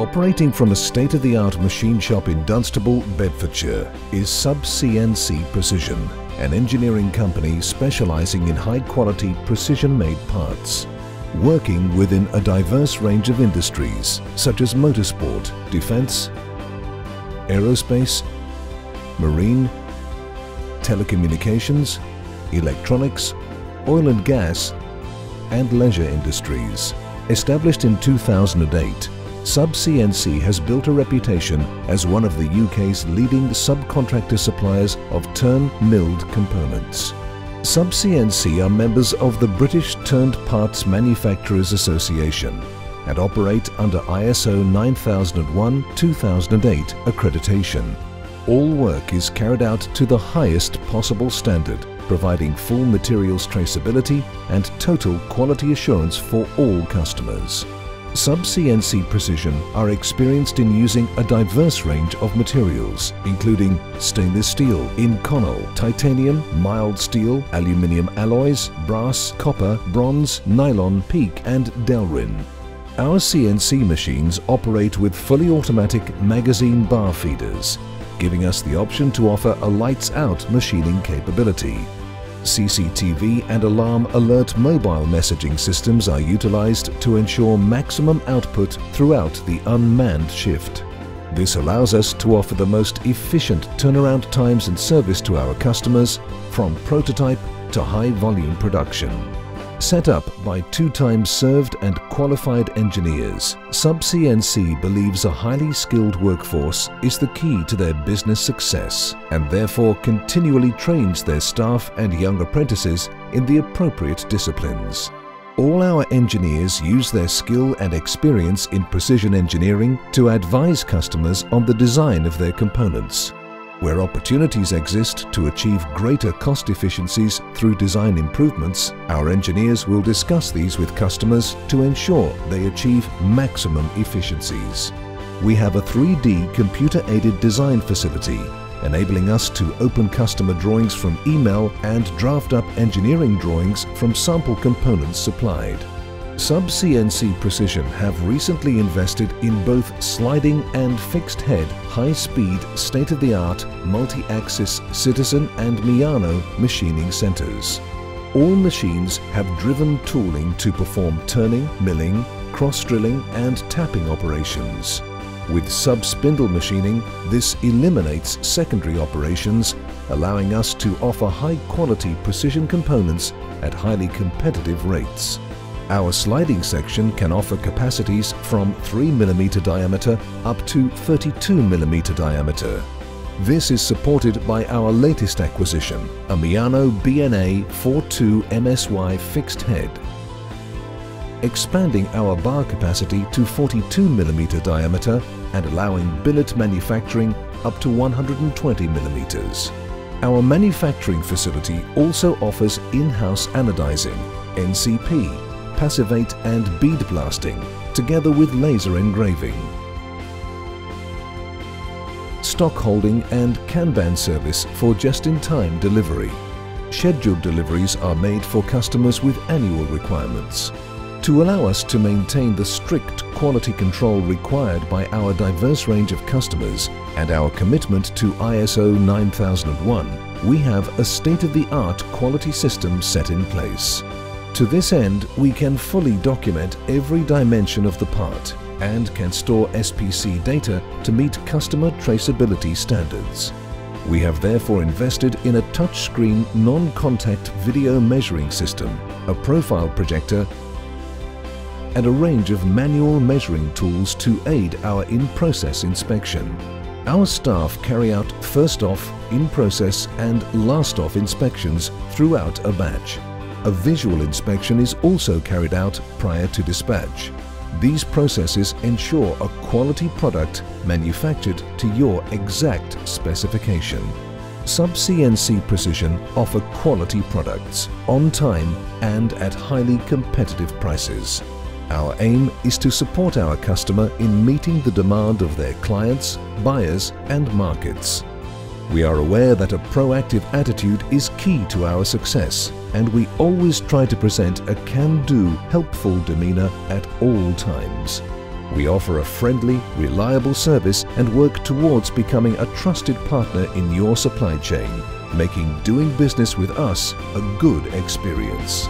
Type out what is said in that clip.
Operating from a state-of-the-art machine shop in Dunstable, Bedfordshire, is SubCNC Precision, an engineering company specializing in high-quality precision-made parts. Working within a diverse range of industries such as motorsport, defense, aerospace, marine, telecommunications, electronics, oil and gas, and leisure industries. Established in 2008, SubCNC has built a reputation as one of the UK's leading subcontractor suppliers of turn-milled components. SubCNC are members of the British Turned Parts Manufacturers Association and operate under ISO 9001-2008 accreditation. All work is carried out to the highest possible standard, providing full materials traceability and total quality assurance for all customers. SubCNC Precision are experienced in using a diverse range of materials, including stainless steel, Inconel, titanium, mild steel, aluminium alloys, brass, copper, bronze, nylon, PEEK and Delrin. Our CNC machines operate with fully automatic magazine bar feeders, giving us the option to offer a lights-out machining capability. CCTV and alarm alert mobile messaging systems are utilized to ensure maximum output throughout the unmanned shift. This allows us to offer the most efficient turnaround times and service to our customers from prototype to high-volume production. Set up by 2 times served and qualified engineers, SubCNC believes a highly skilled workforce is the key to their business success and therefore continually trains their staff and young apprentices in the appropriate disciplines. All our engineers use their skill and experience in precision engineering to advise customers on the design of their components. Where opportunities exist to achieve greater cost efficiencies through design improvements, our engineers will discuss these with customers to ensure they achieve maximum efficiencies. We have a 3D computer-aided design facility, enabling us to open customer drawings from email and draft up engineering drawings from sample components supplied. SubCNC Precision have recently invested in both sliding and fixed head, high-speed, state-of-the-art, multi-axis Citizen and Miano machining centers. All machines have driven tooling to perform turning, milling, cross-drilling and tapping operations. With sub-spindle machining, this eliminates secondary operations, allowing us to offer high-quality precision components at highly competitive rates. Our sliding section can offer capacities from 3 mm diameter up to 32 mm diameter. This is supported by our latest acquisition, a Miano BNA 42 MSY fixed head. Expanding our bar capacity to 42 mm diameter and allowing billet manufacturing up to 120 mm. Our manufacturing facility also offers in-house anodizing, NCP, passivate and bead blasting, together with laser engraving. Stock holding and Kanban service for just-in-time delivery. Scheduled deliveries are made for customers with annual requirements. To allow us to maintain the strict quality control required by our diverse range of customers and our commitment to ISO 9001, we have a state-of-the-art quality system set in place. To this end, we can fully document every dimension of the part and can store SPC data to meet customer traceability standards. We have therefore invested in a touchscreen non-contact video measuring system, a profile projector and a range of manual measuring tools to aid our in-process inspection. Our staff carry out first-off, in-process and last-off inspections throughout a batch. A visual inspection is also carried out prior to dispatch. These processes ensure a quality product manufactured to your exact specification. SubCNC Precision offer quality products, on time and at highly competitive prices. Our aim is to support our customer in meeting the demand of their clients, buyers and markets. We are aware that a proactive attitude is key to our success, and we always try to present a can-do, helpful demeanor at all times. We offer a friendly, reliable service and work towards becoming a trusted partner in your supply chain, making doing business with us a good experience.